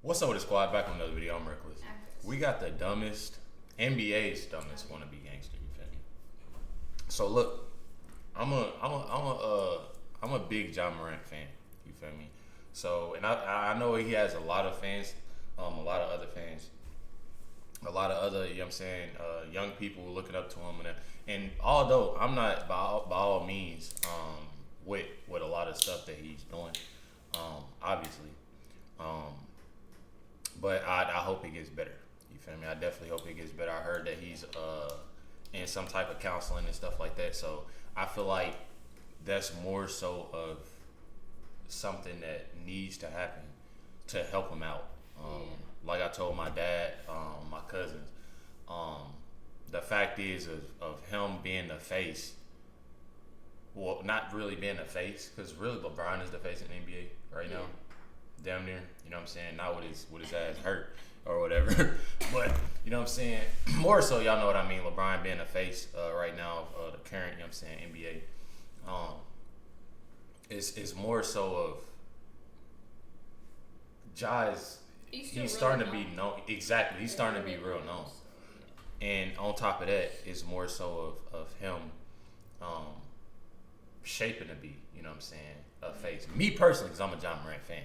What's up with the squad? Back on another video. I'm Recklezz. We got the dumbest, NBA's dumbest wannabe gangster. You feel me? So look, I'm a big John Morant fan. You feel me? So and I know he has a lot of fans, a lot of other fans, a lot of other, you know what I'm saying, young people looking up to him, and although I'm not by all means with a lot of stuff that he's doing, obviously. But I hope it gets better. You feel me? I definitely hope it gets better. I heard that he's in some type of counseling and stuff like that. So I feel like that's more so of something that needs to happen to help him out. Like I told my dad, my cousins, the fact is of him being the face. Well, not really being the face, because really LeBron is the face in the NBA right now. Damn near, you know what I'm saying? Not with his ass hurt or whatever. But, you know what I'm saying? More so, y'all know what I mean. LeBron being the face right now of the current, you know what I'm saying, NBA. It's more so of he's starting to be known. Exactly. He's starting to be real known. And on top of that, it's more so of him shaping to be, you know what I'm saying, a face. Me personally, because I'm a John Morant fan.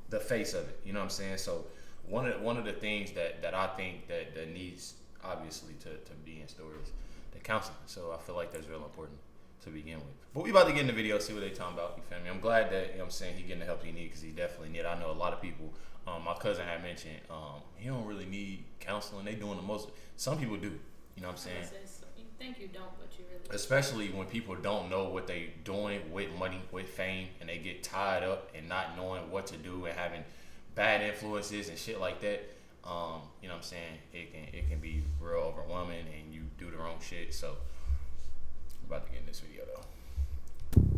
The face of it, you know what I'm saying? So one of the things that I think that needs obviously to be in store is the counseling. So I feel like that's real important to begin with. But we about to get in the video, see what they talking about. You feel me? I'm glad that, you know what I'm saying, he getting the help he need, because he definitely need. I know a lot of people. My cousin had mentioned he don't really need counseling. They doing the most. Some people do. You know what I'm saying? You think you don't, but you really do. Especially when people don't know what they doing with money, with fame, and they get tied up and not knowing what to do and having bad influences and shit like that. You know what I'm saying? It can be real overwhelming and you do the wrong shit. So I'm about to get in this video though.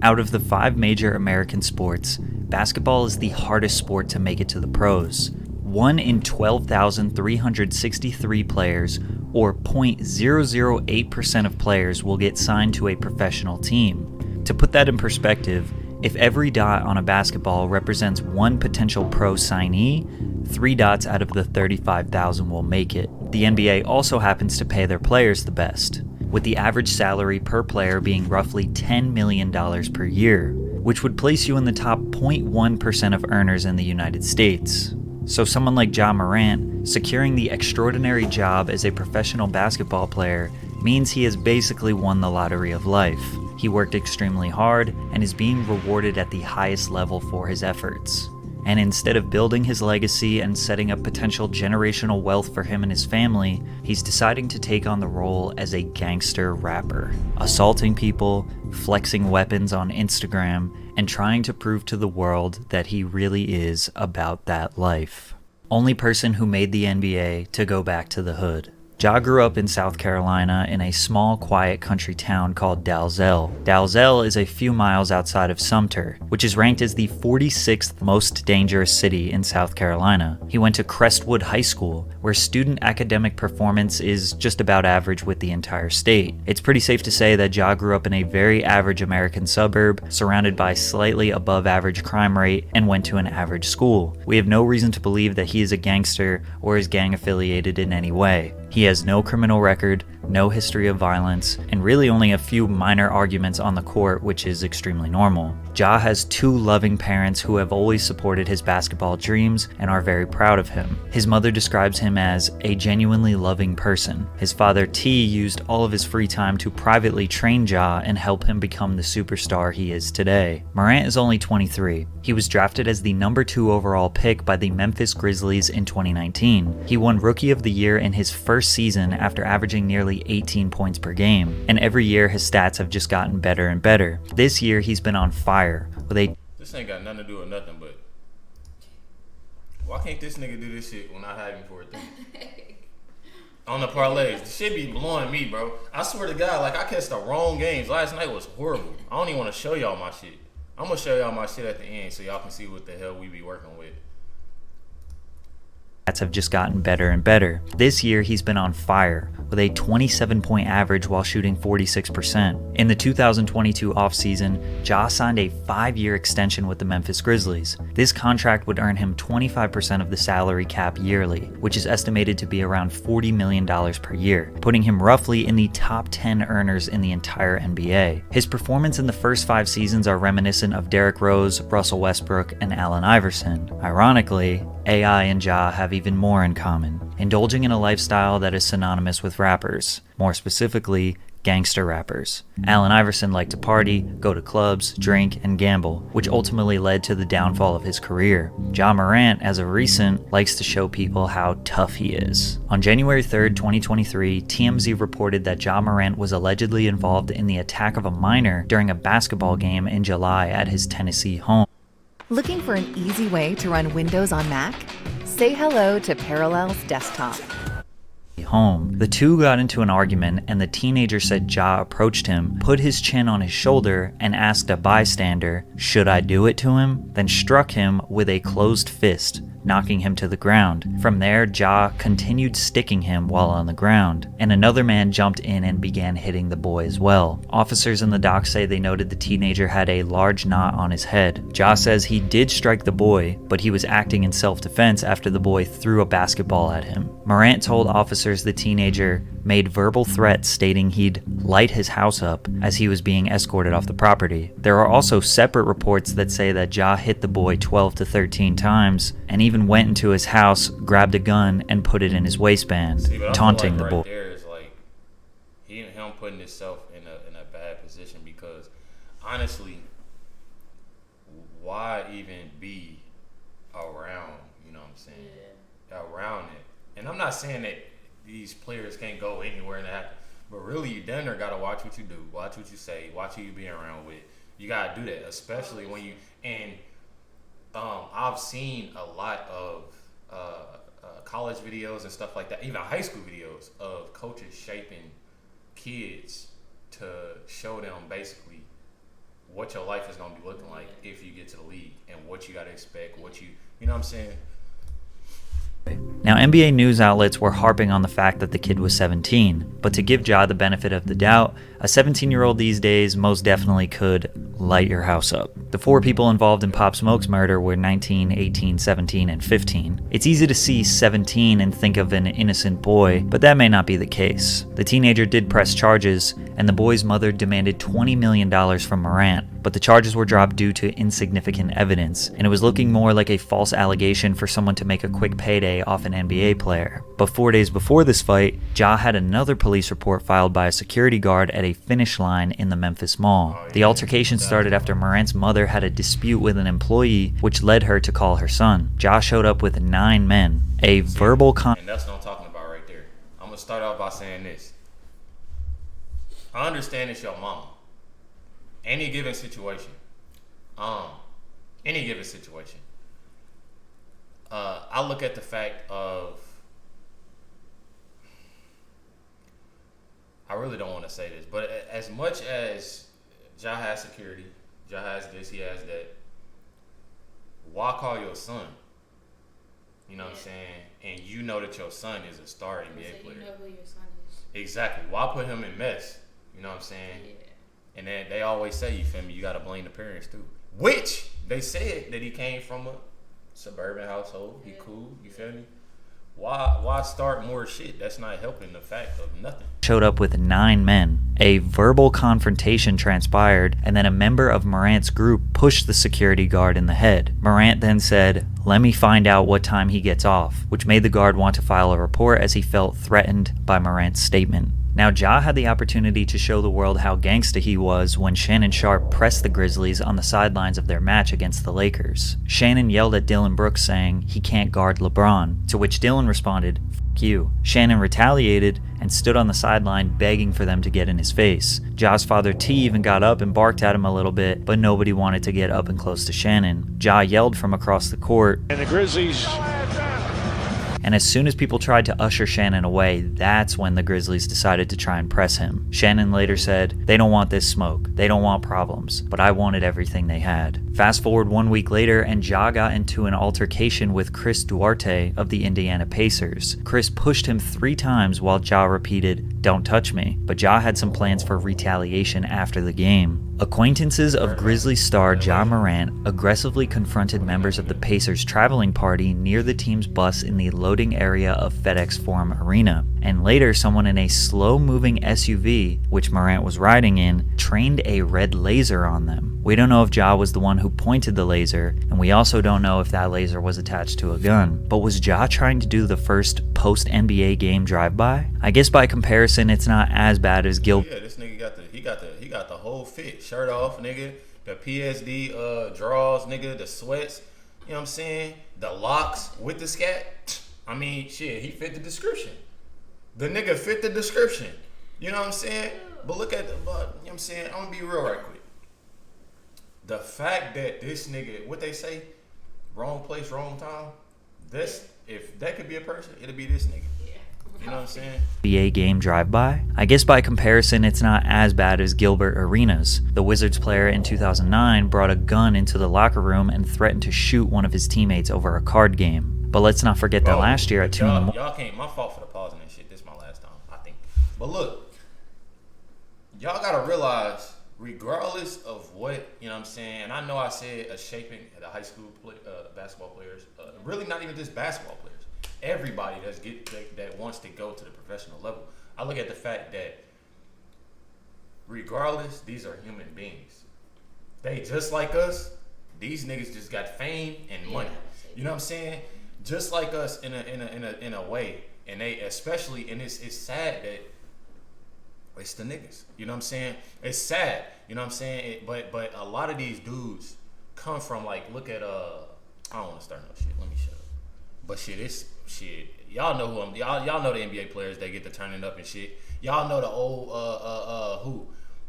Out of the 5 major American sports, basketball is the hardest sport to make it to the pros. 1 in 12,363 players, or 0.008% of players, will get signed to a professional team. To put that in perspective, if every dot on a basketball represents one potential pro signee, 3 dots out of the 35,000 will make it. The NBA also happens to pay their players the best, with the average salary per player being roughly $10 million per year, which would place you in the top 0.1% of earners in the United States. So someone like John Morant securing the extraordinary job as a professional basketball player means he has basically won the lottery of life. He worked extremely hard and is being rewarded at the highest level for his efforts. And instead of building his legacy and setting up potential generational wealth for him and his family, he's deciding to take on the role as a gangster rapper, assaulting people, flexing weapons on Instagram, and trying to prove to the world that he really is about that life. Only person who made the NBA to go back to the hood. Ja grew up in South Carolina in a small, quiet country town called Dalzell. Dalzell is a few miles outside of Sumter, which is ranked as the 46th most dangerous city in South Carolina. He went to Crestwood High School, where student academic performance is just about average with the entire state. It's pretty safe to say that Ja grew up in a very average American suburb, surrounded by slightly above average crime rate, and went to an average school. We have no reason to believe that he is a gangster or is gang affiliated in any way. He has no criminal record, no history of violence, and really only a few minor arguments on the court, which is extremely normal. Ja has 2 loving parents who have always supported his basketball dreams and are very proud of him. His mother describes him as a genuinely loving person. His father T used all of his free time to privately train Ja and help him become the superstar he is today. Morant is only 23. He was drafted as the number 2 overall pick by the Memphis Grizzlies in 2019. He won Rookie of the Year in his first season after averaging nearly 18 points per game, and every year his stats have just gotten better and better. This year he's been on fire with a... This ain't got nothing to do with nothing, but why can't this nigga do this shit when I have him for a thing? On the parlays, the shit be blowing me, bro. I swear to God, like I catch the wrong games. Last night was horrible. I don't even want to show y'all my shit. I'm gonna show y'all my shit at the end so y'all can see what the hell we be working with. have just gotten better and better. This year, he's been on fire, with a 27-point average while shooting 46%. In the 2022 offseason, Ja signed a 5-year extension with the Memphis Grizzlies. This contract would earn him 25% of the salary cap yearly, which is estimated to be around $40 million per year, putting him roughly in the top 10 earners in the entire NBA. His performance in the first 5 seasons are reminiscent of Derrick Rose, Russell Westbrook, and Allen Iverson. Ironically, AI and Ja have even more in common, indulging in a lifestyle that is synonymous with rappers, more specifically, gangster rappers. Allen Iverson liked to party, go to clubs, drink, and gamble, which ultimately led to the downfall of his career. Ja Morant, as of recent, likes to show people how tough he is. On January 3rd, 2023, TMZ reported that Ja Morant was allegedly involved in the attack of a minor during a basketball game in July at his Tennessee home. Looking for an easy way to run Windows on Mac? Say hello to Parallels Desktop. Home. The two got into an argument, and the teenager said Ja approached him, put his chin on his shoulder, and asked a bystander, "Should I do it to him?" Then struck him with a closed fist, knocking him to the ground. From there, Ja continued sticking him while on the ground, and another man jumped in and began hitting the boy as well. Officers in the dock say they noted the teenager had a large knot on his head. Ja says he did strike the boy, but he was acting in self-defense after the boy threw a basketball at him. Morant told officers the teenager made verbal threats stating he'd light his house up as he was being escorted off the property. There are also separate reports that say that Ja hit the boy 12 to 13 times and even went into his house, grabbed a gun, and put it in his waistband, taunting the boy. There is like him putting himself in a bad position because honestly, why even be around? You know what I'm saying? Yeah. Around it, and I'm not saying that these players can't go anywhere and happen. But really, you damn near gotta watch what you do, watch what you say, watch who you be around with. You gotta do that, especially when you and I've seen a lot of college videos and stuff like that, even high school videos of coaches shaping kids to show them basically what your life is gonna be looking like if you get to the league and what you gotta expect, what you know what I'm saying. Now, NBA news outlets were harping on the fact that the kid was 17, but to give Ja the benefit of the doubt, a 17-year-old these days most definitely could light your house up. The 4 people involved in Pop Smoke's murder were 19, 18, 17, and 15. It's easy to see 17 and think of an innocent boy, but that may not be the case. The teenager did press charges, and the boy's mother demanded $20 million from Morant, but the charges were dropped due to insignificant evidence, and it was looking more like a false allegation for someone to make a quick payday off an NBA player. But 4 days before this fight, Ja had another police report filed by a security guard at a Finish Line in the Memphis Mall. The altercation started after Morant's mother had a dispute with an employee, which led her to call her son. Ja showed up with 9 men. A verbal and that's what I'm talking about right there. I'm gonna start off by saying this. I understand it's your mama. Any given situation. I look at the fact of, I really don't want to say this, but as much as Ja has security, Ja has this, he has that, why call your son? You know what I'm saying? And you know that your son is a star NBA player. You know who your son is. Exactly. Why put him in mess? You know what I'm saying? Yeah. And then they always say, you feel me, you got to blame the parents too. Which, they said that he came from a suburban household. He cool, you feel me? Why start more shit? That's not helping the fact of nothing. Showed up with 9 men. A verbal confrontation transpired, and then a member of Morant's group pushed the security guard in the head. Morant then said, "Let me find out what time he gets off," which made the guard want to file a report as he felt threatened by Morant's statement. Now, Ja had the opportunity to show the world how gangsta he was when Shannon Sharpe pressed the Grizzlies on the sidelines of their match against the Lakers. Shannon yelled at Dillon Brooks saying he can't guard LeBron, to which Dillon responded, "F*** you." Shannon retaliated and stood on the sideline begging for them to get in his face. Ja's father T even got up and barked at him a little bit, but nobody wanted to get up and close to Shannon. Ja yelled from across the court, and the Grizzlies And as soon as people tried to usher Shannon away, that's when the Grizzlies decided to try and press him. Shannon later said, "They don't want this smoke. They don't want problems, but I wanted everything they had." Fast forward 1 week later, and Ja got into an altercation with Chris Duarte of the Indiana Pacers. Chris pushed him 3 times while Ja repeated, "Don't touch me," but Ja had some plans for retaliation after the game. Acquaintances of Grizzlies star Ja Morant aggressively confronted members of the Pacers traveling party near the team's bus in the loading area of FedEx Forum Arena. And later, someone in a slow-moving SUV, which Morant was riding in, trained a red laser on them. We don't know if Ja was the one who pointed the laser, and we also don't know if that laser was attached to a gun. But was Ja trying to do the first post-NBA game drive-by? I guess by comparison, it's not as bad as Gilbert. Yeah, this nigga got the whole fit. Shirt off, nigga. The PSD draws, nigga. The sweats. You know what I'm saying? The locks with the scat. I mean, shit, he fit the description. The nigga fit the description. You know what I'm saying? But look at the, you know what I'm saying? I'm gonna be real right quick. The fact that this nigga, what they say, wrong place, wrong time. If that could be a person, it'd be this nigga. You know what I'm saying? NBA game drive-by? I guess by comparison, it's not as bad as Gilbert Arenas. The Wizards player in 2009 brought a gun into the locker room and threatened to shoot one of his teammates over a card game. But let's not forget that last year at 2 in the morning. Y'all can't, my fault for the pausing and shit. This is my last time, I think. But look, y'all gotta realize, regardless of what, you know what I'm saying, and I know I said a shaping the high school basketball players, really not even just basketball players. Everybody that wants to go to the professional level. I look at the fact that regardless, these are human beings. They just like us. These niggas just got fame and money. You know what I'm saying? Just like us in a way. And they especially, and it's sad that it's the niggas. You know what I'm saying? It's sad. You know what I'm saying? But a lot of these dudes come from, like, look at I don't want to start no shit. Let me shut up. But shit. Y'all know who y'all know the NBA players. They get to turning up and shit. Y'all know the old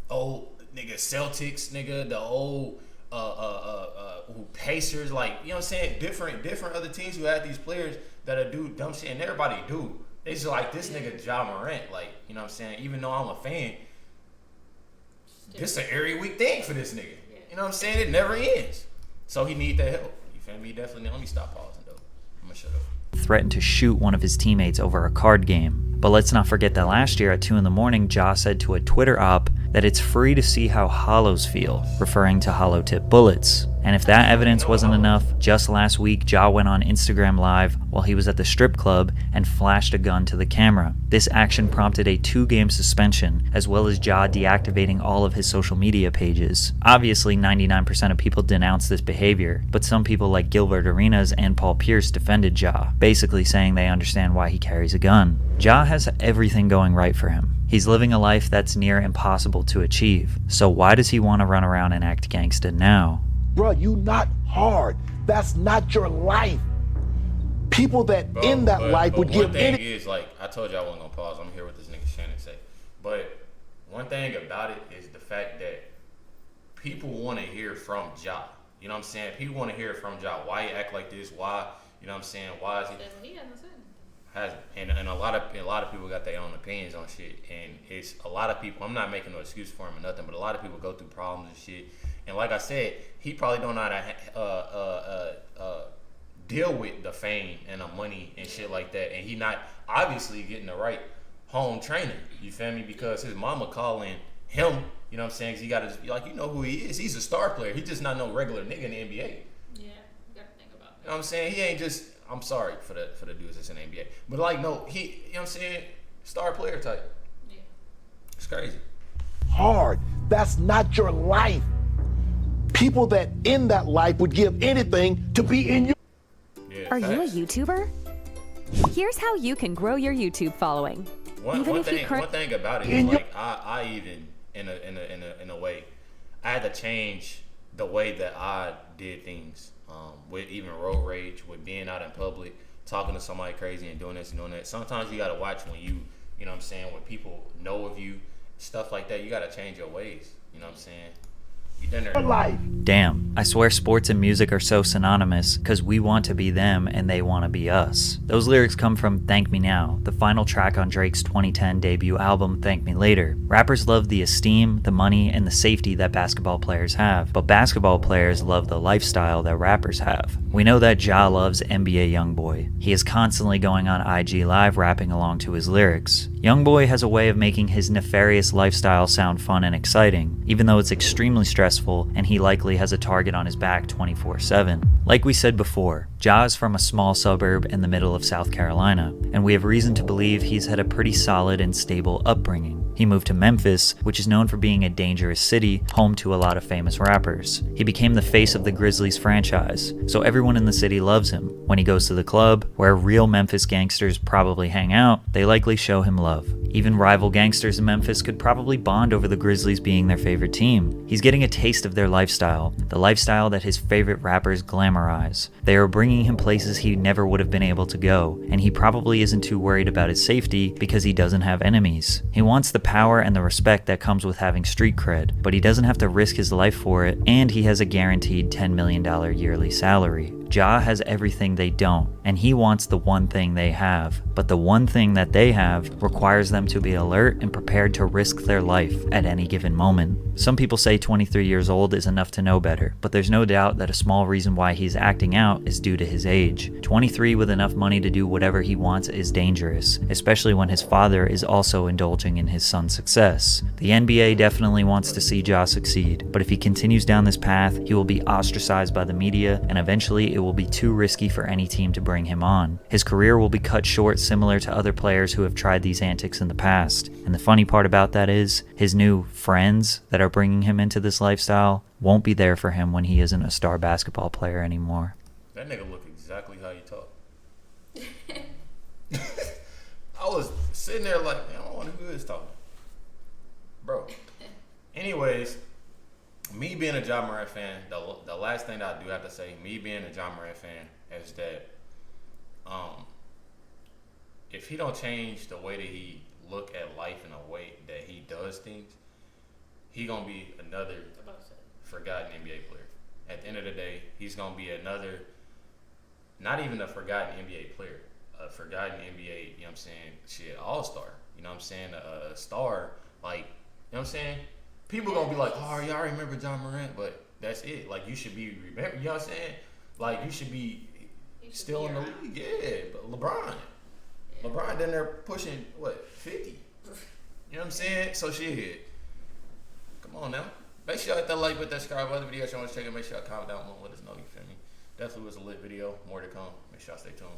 old nigga Celtics, nigga, the old who Pacers, like, you know what I'm saying? Different other teams who had these players that do dumb shit, and everybody do. It's just like this nigga Ja Morant, like, you know what I'm saying? Even though I'm a fan, this is an every week thing for this nigga. You know what I'm saying? It never ends. So he need that help. You feel me? Definitely. Let me stop pausing though. I'm gonna shut up. Threatened to shoot one of his teammates over a card game. But let's not forget that last year at 2 in the morning, Ja said to a Twitter op that it's free to see how hollows feel, referring to hollow tip bullets. And if that evidence wasn't enough, just last week, Ja went on Instagram Live while he was at the strip club and flashed a gun to the camera. This action prompted a 2-game suspension, as well as Ja deactivating all of his social media pages. Obviously, 99% of people denounced this behavior, but some people like Gilbert Arenas and Paul Pierce defended Ja, basically saying they understand why he carries a gun. Ja has everything going right for him. He's living a life that's near impossible to achieve. So why does he want to run around and act gangsta now? Bro, you not hard. That's not your life. People that in that life would give any. One thing is, like, I told you I wasn't gonna pause. I'm here with this nigga Shannon say. But one thing about it is the fact that people want to hear from Ja. You know what I'm saying? People want to hear from Ja. Why he act like this? Why? You know what I'm saying? Why is he? He hasn't said. And a lot of people got their own opinions on shit, and it's a lot of people. I'm not making no excuse for him or nothing, but a lot of people go through problems and shit. And like I said, he probably don't know how to deal with the fame and the money and shit like that. And he not obviously getting the right home trainer. You feel me? Because his mama calling him. You know what I'm saying? 'Cause he got to, like, you know who he is. He's a star player. He's just not no regular nigga in the NBA. Yeah, you gotta think about that. You know what I'm saying? He ain't just. I'm sorry for the dudes that's in the NBA, but like, no, he, you know what I'm saying, star player type. Yeah, it's crazy. Hard. That's not your life. People that in that life would give anything to be in your. Yeah, Are you a YouTuber? Here's how you can grow your YouTube following. One thing about it is, like, I even in a way, I had to change the way that I did things. With even road rage, with being out in public, talking to somebody crazy and doing this and doing that. Sometimes you gotta watch when you know what I'm saying, when people know of you, stuff like that. You gotta change your ways. You know what I'm saying? You done there. Your life. Damn, I swear sports and music are so synonymous because we want to be them and they want to be us. Those lyrics come from Thank Me Now, the final track on Drake's 2010 debut album Thank Me Later. Rappers love the esteem, the money, and the safety that basketball players have, but basketball players love the lifestyle that rappers have. We know that Ja loves NBA Youngboy. He is constantly going on IG Live rapping along to his lyrics. Youngboy has a way of making his nefarious lifestyle sound fun and exciting, even though it's extremely stressful and he likely has a target on his back 24/7. Like we said before, Ja is from a small suburb in the middle of South Carolina, and we have reason to believe he's had a pretty solid and stable upbringing. He moved to Memphis, which is known for being a dangerous city, home to a lot of famous rappers. He became the face of the Grizzlies franchise, so everyone in the city loves him. When he goes to the club, where real Memphis gangsters probably hang out, they likely show him love. Even rival gangsters in Memphis could probably bond over the Grizzlies being their favorite team. He's getting a taste of their lifestyle, the lifestyle that his favorite rappers glamorize. They are bringing him places he never would have been able to go, and he probably isn't too worried about his safety because he doesn't have enemies. He wants the power and the respect that comes with having street cred, but he doesn't have to risk his life for it, and he has a guaranteed $10 million yearly salary. Ja has everything they don't, and he wants the one thing they have, but the one thing that they have requires them to be alert and prepared to risk their life at any given moment. Some people say 23 years old is enough to know better, but there's no doubt that a small reason why he's acting out is due to his age. 23 with enough money to do whatever he wants is dangerous, especially when his father is also indulging in his son's success. The NBA definitely wants to see Ja succeed, but if he continues down this path, he will be ostracized by the media, and eventually it will be too risky for any team to bring him on. His career will be cut short similar to other players who have tried these antics in the past. And the funny part about that is, his new friends that are bringing him into this lifestyle won't be there for him when he isn't a star basketball player anymore. That nigga look exactly how you talk. I was sitting there like, man, I don't want to who is talking. Bro. Anyways, me being a Ja Morant fan, the last thing that I do have to say, me being a Ja Morant fan, is that if he don't change the way that he look at life and the way that he does things, he gonna be another forgotten NBA player. At the end of the day, he's gonna be another, not even a forgotten NBA player, a forgotten NBA, you know what I'm saying, shit, all-star. You know what I'm saying? A star, like, you know what I'm saying? People gonna be like, oh, y'all remember Ja Morant, but that's it. Like, you should be remember. You know what I'm saying? Like, you should be still in the league. Yeah, but LeBron down there pushing what 50. You know what I'm saying? So shit. Come on now. Make sure y'all hit that like, hit that subscribe. Other videos y'all want to check out, make sure y'all comment down below and let us know. You feel me? Definitely was a lit video. More to come. Make sure y'all stay tuned.